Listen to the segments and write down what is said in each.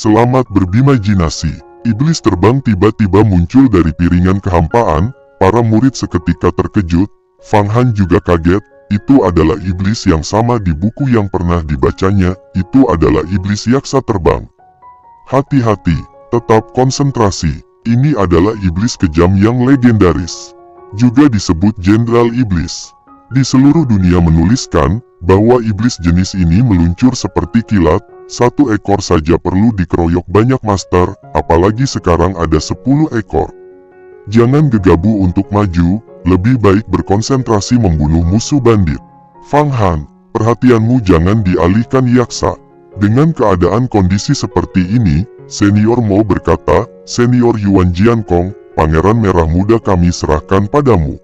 Selamat berimajinasi. Iblis terbang tiba-tiba muncul dari piringan kehampaan. Para murid seketika terkejut. Fang Han juga kaget. Itu adalah iblis yang sama di buku yang pernah dibacanya. Itu adalah iblis yaksa terbang. Hati-hati, tetap konsentrasi. Ini adalah iblis kejam yang legendaris. Juga disebut Jenderal Iblis. Di seluruh dunia menuliskan bahwa iblis jenis ini meluncur seperti kilat. Satu ekor saja perlu dikeroyok banyak master, apalagi sekarang ada 10 ekor. Jangan gegabah untuk maju, lebih baik berkonsentrasi membunuh musuh bandit. Fang Han, perhatianmu jangan dialihkan yaksa. Dengan keadaan kondisi seperti ini, Senior Mo berkata, Senior Yuan Jiankong, Pangeran Merah Muda kami serahkan padamu.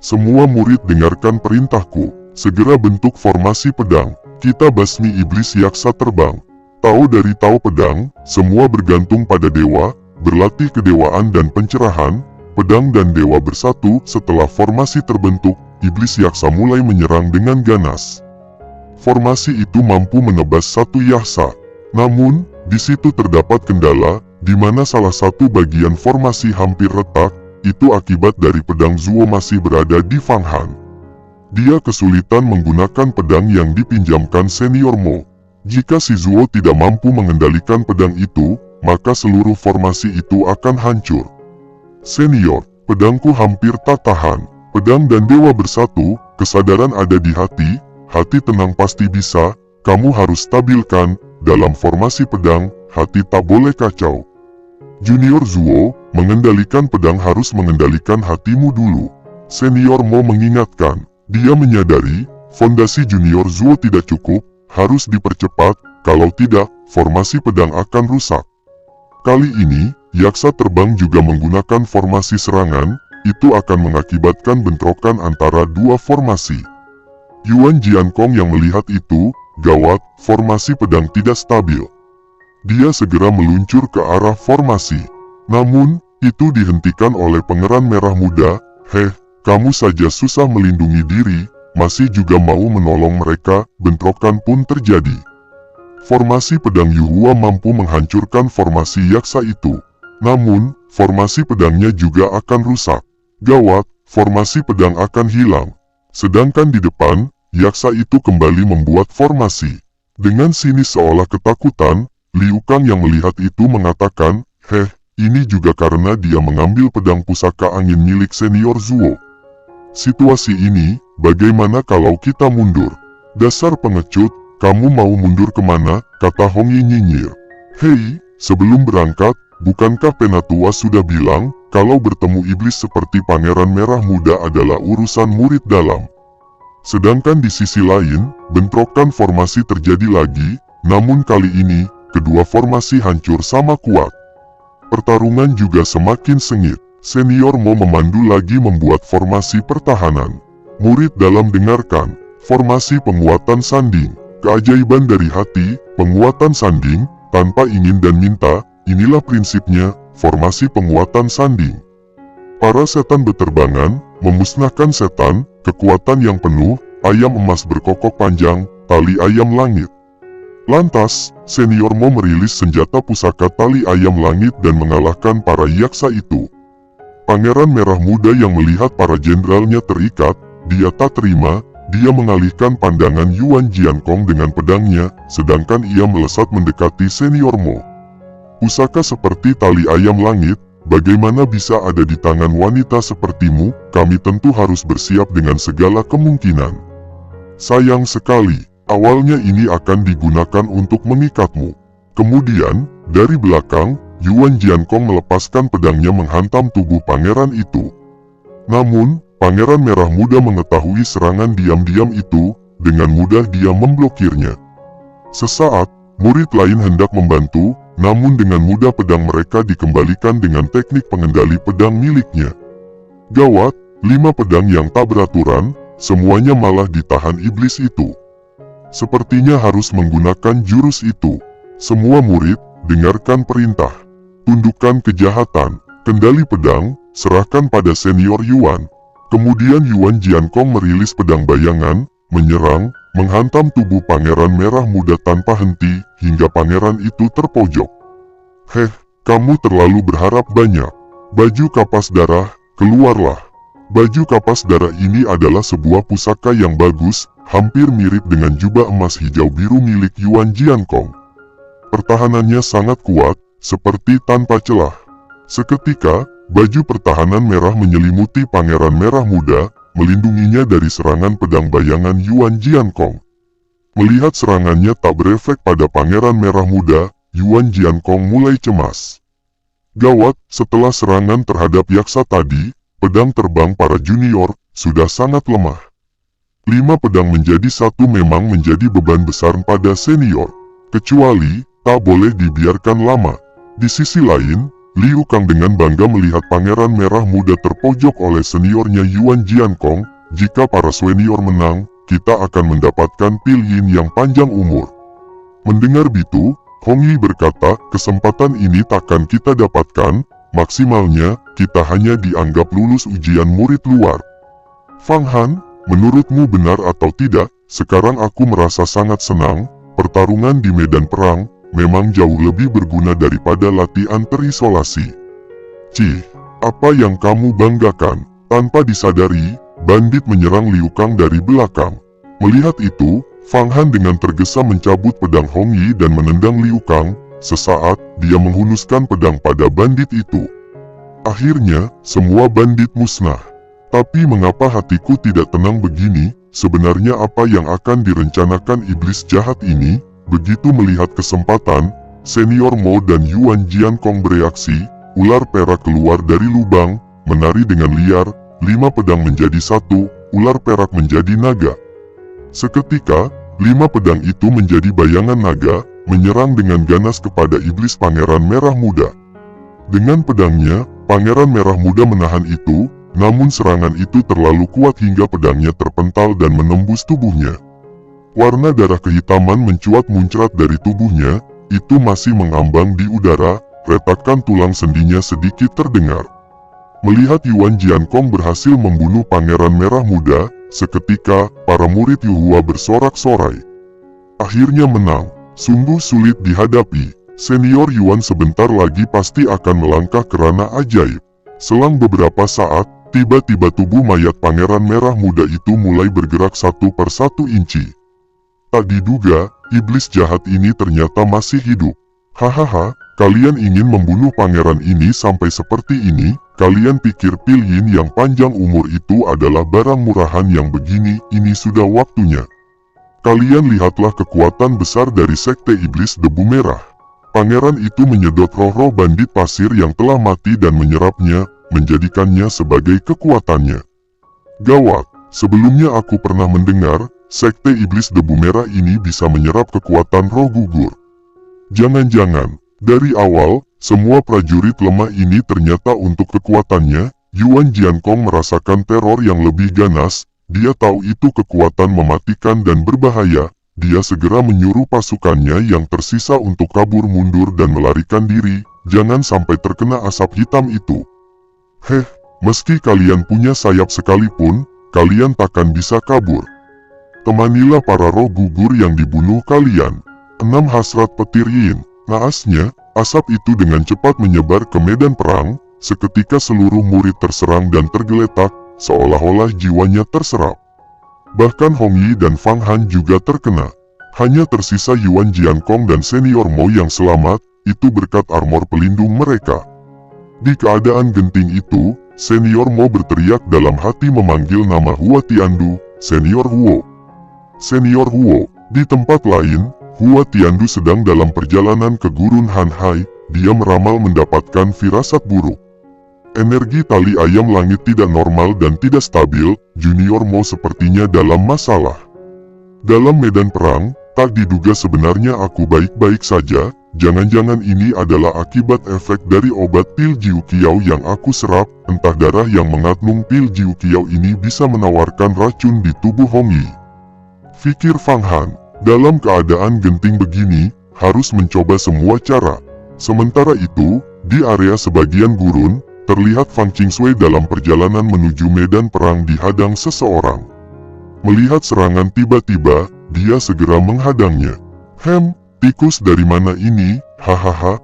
Semua murid dengarkan perintahku, segera bentuk formasi pedang. Kita basmi iblis yaksa terbang. Tahu dari tahu pedang, semua bergantung pada dewa, berlatih kedewaan dan pencerahan. Pedang dan dewa bersatu. Setelah formasi terbentuk, iblis yaksa mulai menyerang dengan ganas. Formasi itu mampu menebas satu yaksa. Namun, di situ terdapat kendala, di mana salah satu bagian formasi hampir retak. Itu akibat dari pedang Zuo masih berada di Fang Han. Dia kesulitan menggunakan pedang yang dipinjamkan Senior Mo. Jika si Zuo tidak mampu mengendalikan pedang itu, maka seluruh formasi itu akan hancur. Senior, pedangku hampir tak tahan. Pedang dan dewa bersatu, kesadaran ada di hati. Hati tenang pasti bisa, kamu harus stabilkan. Dalam formasi pedang, hati tak boleh kacau. Junior Zuo, mengendalikan pedang harus mengendalikan hatimu dulu. Senior Mo mengingatkan. Dia menyadari, fondasi Junior Zuo tidak cukup, harus dipercepat, kalau tidak, formasi pedang akan rusak. Kali ini, yaksa terbang juga menggunakan formasi serangan, itu akan mengakibatkan bentrokan antara dua formasi. Yuan Jiankong yang melihat itu, gawat, formasi pedang tidak stabil. Dia segera meluncur ke arah formasi. Namun, itu dihentikan oleh Pangeran Merah Muda. Kamu saja susah melindungi diri, masih juga mau menolong mereka, bentrokan pun terjadi. Formasi pedang Yuhua mampu menghancurkan formasi yaksa itu. Namun, formasi pedangnya juga akan rusak. Gawat, formasi pedang akan hilang. Sedangkan di depan, yaksa itu kembali membuat formasi. Dengan sinis seolah ketakutan, Liu Kang yang melihat itu mengatakan, ini juga karena dia mengambil pedang pusaka angin milik Senior Zuo. Situasi ini, bagaimana kalau kita mundur? Dasar pengecut, kamu mau mundur kemana? Kata Hong Yi nyinyir. Hei, sebelum berangkat, bukankah Penatua sudah bilang, kalau bertemu iblis seperti Pangeran Merah Muda adalah urusan murid dalam. Sedangkan di sisi lain, bentrokan formasi terjadi lagi, namun kali ini, kedua formasi hancur sama kuat. Pertarungan juga semakin sengit. Senior Mo memandu lagi membuat formasi pertahanan. Murid dalam dengarkan, formasi penguatan sanding. Keajaiban dari hati, penguatan sanding, tanpa ingin dan minta, inilah prinsipnya, formasi penguatan sanding. Para setan beterbangan, memusnahkan setan, kekuatan yang penuh, ayam emas berkokok panjang, tali ayam langit. Lantas, Senior Mo merilis senjata pusaka tali ayam langit dan mengalahkan para yaksa itu. Pangeran Merah Muda yang melihat para jenderalnya terikat, dia tak terima, dia mengalihkan pandangan Yuan Jiankong dengan pedangnya, sedangkan ia melesat mendekati Senior Mo. Pusaka seperti tali ayam langit, bagaimana bisa ada di tangan wanita sepertimu? Kami tentu harus bersiap dengan segala kemungkinan. Sayang sekali, awalnya ini akan digunakan untuk mengikatmu. Kemudian, dari belakang, Yuan Jiankong melepaskan pedangnya menghantam tubuh pangeran itu. Namun, Pangeran Merah Muda mengetahui serangan diam-diam itu, dengan mudah dia memblokirnya. Sesaat, murid lain hendak membantu, namun dengan mudah pedang mereka dikembalikan dengan teknik pengendali pedang miliknya. Gawat, 5 pedang yang tak beraturan, semuanya malah ditahan iblis itu. Sepertinya harus menggunakan jurus itu. Semua murid, dengarkan perintah. Tundukkan kejahatan, kendali pedang, serahkan pada Senior Yuan. Kemudian Yuan Jiankong merilis pedang bayangan, menyerang, menghantam tubuh Pangeran Merah Muda tanpa henti, hingga pangeran itu terpojok. Heh, kamu terlalu berharap banyak. Baju kapas darah, keluarlah. Baju kapas darah ini adalah sebuah pusaka yang bagus, hampir mirip dengan jubah emas hijau biru milik Yuan Jiankong. Pertahanannya sangat kuat, seperti tanpa celah. Seketika, baju pertahanan merah menyelimuti Pangeran Merah Muda, melindunginya dari serangan pedang bayangan Yuan Jiankong. Melihat serangannya tak berefek pada Pangeran Merah Muda, Yuan Jiankong mulai cemas. Gawat, setelah serangan terhadap yaksa tadi, pedang terbang para junior sudah sangat lemah. 5 pedang menjadi 1 memang menjadi beban besar pada senior. Kecuali, tak boleh dibiarkan lama. Di sisi lain, Liu Kang dengan bangga melihat Pangeran Merah Muda terpojok oleh seniornya Yuan Jiankong. Jika para senior menang, kita akan mendapatkan Pil Yin yang panjang umur. Mendengar begitu, Hong Yi berkata, kesempatan ini takkan kita dapatkan, maksimalnya, kita hanya dianggap lulus ujian murid luar. Fang Han, menurutmu benar atau tidak, sekarang aku merasa sangat senang, pertarungan di medan perang, memang jauh lebih berguna daripada latihan terisolasi. Cih, apa yang kamu banggakan? Tanpa disadari, bandit menyerang Liu Kang dari belakang. Melihat itu, Fang Han dengan tergesa mencabut pedang Hong Yi dan menendang Liu Kang. Sesaat, dia menghunuskan pedang pada bandit itu. Akhirnya, semua bandit musnah. Tapi mengapa hatiku tidak tenang begini? Sebenarnya apa yang akan direncanakan iblis jahat ini? Begitu melihat kesempatan, senior Mo dan Yuan Jiankong bereaksi, ular perak keluar dari lubang, menari dengan liar, 5 pedang menjadi 1, ular perak menjadi naga. Seketika, 5 pedang itu menjadi bayangan naga, menyerang dengan ganas kepada iblis Pangeran Merah Muda. Dengan pedangnya, Pangeran Merah Muda menahan itu, namun serangan itu terlalu kuat hingga pedangnya terpental dan menembus tubuhnya. Warna darah kehitaman mencuat muncrat dari tubuhnya, itu masih mengambang di udara, retakan tulang sendinya sedikit terdengar. Melihat Yuan Jiankong berhasil membunuh Pangeran Merah Muda, seketika, para murid Yuhua bersorak-sorai. Akhirnya menang, sungguh sulit dihadapi. Senior Yuan sebentar lagi pasti akan melangkah ke ranah ajaib. Selang beberapa saat, tiba-tiba tubuh mayat Pangeran Merah Muda itu mulai bergerak 1 per 1 inci. Tak diduga, iblis jahat ini ternyata masih hidup. Hahaha, kalian ingin membunuh pangeran ini sampai seperti ini? Kalian pikir Pil Yin yang panjang umur itu adalah barang murahan yang begini? Ini sudah waktunya. Kalian lihatlah kekuatan besar dari sekte iblis debu merah. Pangeran itu menyedot roh-roh bandit pasir yang telah mati dan menyerapnya, menjadikannya sebagai kekuatannya. Gawat, sebelumnya aku pernah mendengar, sekte iblis debu merah ini bisa menyerap kekuatan roh gugur. Jangan-jangan, dari awal, semua prajurit lemah ini ternyata untuk kekuatannya. Yuan Jiankong merasakan teror yang lebih ganas, dia tahu itu kekuatan mematikan dan berbahaya. Dia segera menyuruh pasukannya yang tersisa untuk kabur mundur dan melarikan diri, jangan sampai terkena asap hitam itu. Heh, meski kalian punya sayap sekalipun, kalian takkan bisa kabur. Temanilah para roh gugur yang dibunuh kalian. 6 hasrat petir yin. Naasnya, asap itu dengan cepat menyebar ke medan perang. Seketika seluruh murid terserang dan tergeletak, seolah-olah jiwanya terserap. Bahkan Hong Yi dan Fang Han juga terkena. Hanya tersisa Yuan Jiankong dan senior Mo yang selamat, itu berkat armor pelindung mereka. Di keadaan genting itu, senior Mo berteriak dalam hati memanggil nama Hua Tiandu, senior Huo. Senior Huo, di tempat lain, Hua Tiandu sedang dalam perjalanan ke gurun Han Hai, dia meramal mendapatkan firasat buruk. Energi tali ayam langit tidak normal dan tidak stabil, Junior Mo sepertinya dalam masalah. Dalam medan perang, tak diduga sebenarnya aku baik-baik saja, jangan-jangan ini adalah akibat efek dari obat pil Jiu Qiao yang aku serap, entah darah yang mengandung pil Jiu Qiao ini bisa menawarkan racun di tubuh Hong Yi. Fikir Fang Han, dalam keadaan genting begini, harus mencoba semua cara. Sementara itu, di area sebagian gurun, terlihat Fang Qingsui dalam perjalanan menuju medan perang dihadang seseorang. Melihat serangan tiba-tiba, dia segera menghadangnya. Tikus dari mana ini? Hahaha,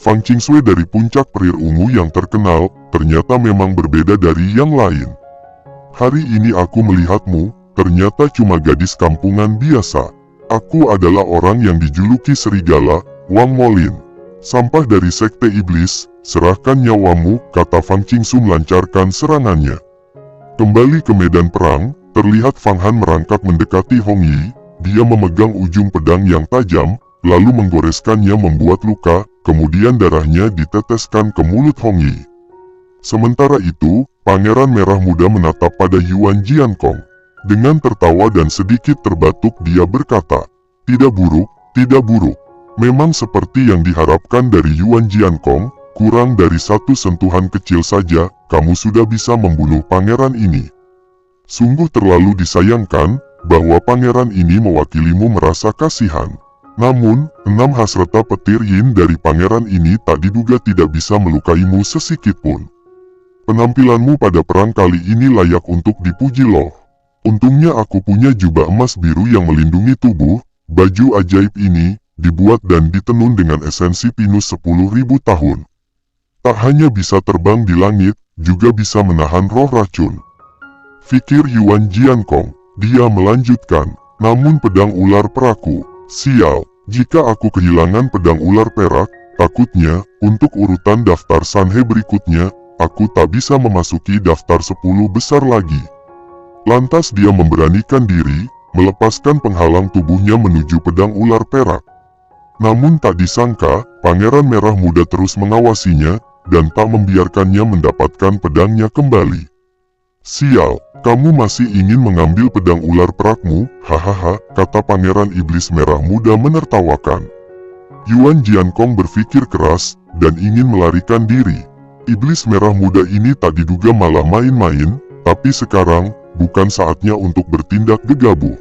Fang Qingsui dari puncak perir ungu yang terkenal, ternyata memang berbeda dari yang lain. Hari ini aku melihatmu, ternyata cuma gadis kampungan biasa. Aku adalah orang yang dijuluki serigala, Wang Molin. Sampah dari sekte iblis, serahkan nyawamu, kata Fang Qingsu melancarkan serangannya. Kembali ke medan perang, terlihat Fang Han merangkak mendekati Hong Yi. Dia memegang ujung pedang yang tajam, lalu menggoreskannya membuat luka, kemudian darahnya diteteskan ke mulut Hong Yi. Sementara itu, Pangeran Merah Muda menatap pada Yuan Jiankong. Dengan tertawa dan sedikit terbatuk dia berkata, "Tidak buruk, tidak buruk. Memang seperti yang diharapkan dari Yuan Jiankong, kurang dari satu sentuhan kecil saja, kamu sudah bisa membunuh pangeran ini. Sungguh terlalu disayangkan, bahwa pangeran ini mewakilimu merasa kasihan. Namun, 6 hasrata petir yin dari pangeran ini tak diduga tidak bisa melukaimu sesikitpun. Penampilanmu pada perang kali ini layak untuk dipuji loh. Untungnya aku punya jubah emas biru yang melindungi tubuh, baju ajaib ini, dibuat dan ditenun dengan esensi pinus 10.000 tahun. Tak hanya bisa terbang di langit, juga bisa menahan roh racun." Fikir Yuan Jiankong. Dia melanjutkan, "Namun pedang ular peraku, sial, jika aku kehilangan pedang ular perak, takutnya, untuk urutan daftar Sanhe berikutnya, aku tak bisa memasuki daftar 10 besar lagi." Lantas dia memberanikan diri, melepaskan penghalang tubuhnya menuju pedang ular perak. Namun tak disangka, Pangeran Merah Muda terus mengawasinya, dan tak membiarkannya mendapatkan pedangnya kembali. "Sial, kamu masih ingin mengambil pedang ular perakmu, hahaha," kata Pangeran Iblis Merah Muda menertawakan. Yuan Jiankong berpikir keras, dan ingin melarikan diri. Iblis Merah Muda ini tak diduga malah main-main, tapi sekarang, bukan saatnya untuk bertindak gegabah.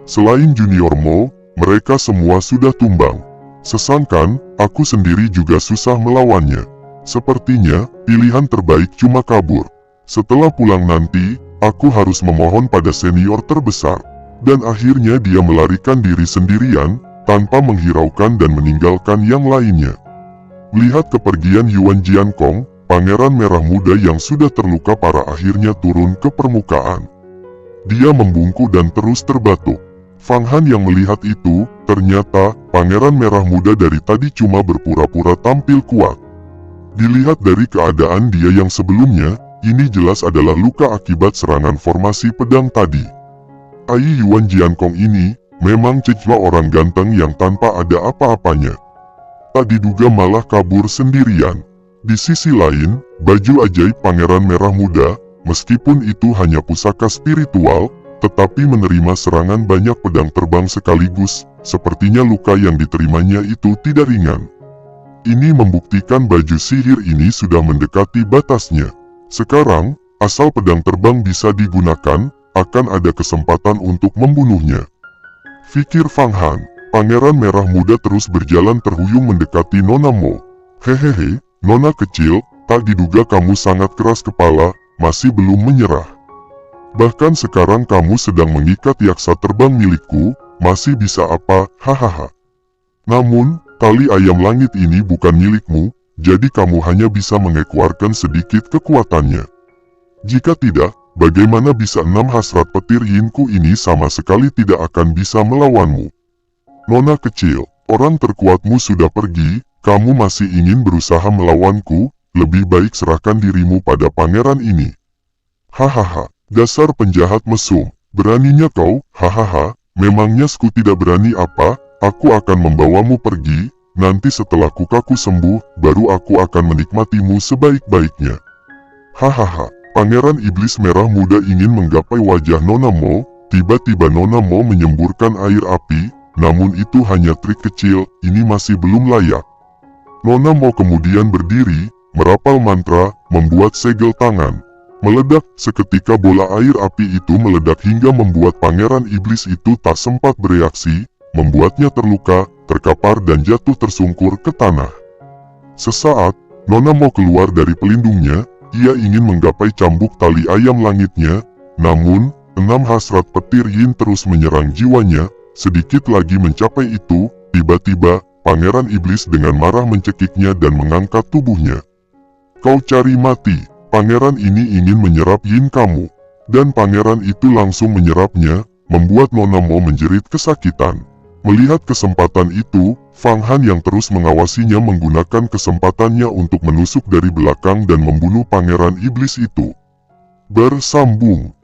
Selain Junior Mo, mereka semua sudah tumbang. Sesangkan, aku sendiri juga susah melawannya. Sepertinya, pilihan terbaik cuma kabur. Setelah pulang nanti, aku harus memohon pada senior terbesar. Dan akhirnya dia melarikan diri sendirian, tanpa menghiraukan dan meninggalkan yang lainnya. Melihat kepergian Yuan Jiankong, Pangeran Merah Muda yang sudah terluka parah akhirnya turun ke permukaan. Dia membungkuk dan terus terbatuk. Fang Han yang melihat itu, ternyata, Pangeran Merah Muda dari tadi cuma berpura-pura tampil kuat. Dilihat dari keadaan dia yang sebelumnya, ini jelas adalah luka akibat serangan formasi pedang tadi. Yuan Jiankong ini, memang cuma orang ganteng yang tanpa ada apa-apanya. Tak diduga malah kabur sendirian. Di sisi lain, baju ajaib Pangeran Merah Muda, meskipun itu hanya pusaka spiritual, tetapi menerima serangan banyak pedang terbang sekaligus, sepertinya luka yang diterimanya itu tidak ringan. Ini membuktikan baju sihir ini sudah mendekati batasnya. Sekarang, asal pedang terbang bisa digunakan, akan ada kesempatan untuk membunuhnya. Fikir Fang Han. Pangeran Merah Muda terus berjalan terhuyung mendekati Nona Mo. "Hehehe, Nona kecil, tak diduga kamu sangat keras kepala, masih belum menyerah. Bahkan sekarang kamu sedang mengikat yaksa terbang milikku, masih bisa apa, hahaha. Namun, tali ayam langit ini bukan milikmu, jadi kamu hanya bisa mengeluarkan sedikit kekuatannya. Jika tidak, bagaimana bisa 6 hasrat petir yinku ini sama sekali tidak akan bisa melawanmu. Nona kecil, orang terkuatmu sudah pergi, kamu masih ingin berusaha melawanku, lebih baik serahkan dirimu pada pangeran ini." "Hahaha, dasar penjahat mesum, beraninya kau, hahaha, memangnya aku tidak berani apa, aku akan membawamu pergi. Nanti setelah kukaku sembuh, baru aku akan menikmatimu sebaik-baiknya." Hahaha, Pangeran Iblis Merah Muda ingin menggapai wajah Nona Mo, tiba-tiba Nona Mo menyemburkan air api, namun itu hanya trik kecil, ini masih belum layak. Nona Mo kemudian berdiri, merapal mantra, membuat segel tangan. Meledak, seketika bola air api itu meledak hingga membuat Pangeran Iblis itu tak sempat bereaksi, membuatnya terluka, terkapar dan jatuh tersungkur ke tanah. Sesaat, Nona Mo keluar dari pelindungnya, ia ingin menggapai cambuk tali ayam langitnya, namun, 6 hasrat petir yin terus menyerang jiwanya, sedikit lagi mencapai itu, tiba-tiba, Pangeran Iblis dengan marah mencekiknya dan mengangkat tubuhnya. "Kau cari mati, pangeran ini ingin menyerap yin kamu." Dan pangeran itu langsung menyerapnya, membuat Nona Mo menjerit kesakitan. Melihat kesempatan itu, Fang Han yang terus mengawasinya menggunakan kesempatannya untuk menusuk dari belakang dan membunuh pangeran iblis itu. Bersambung.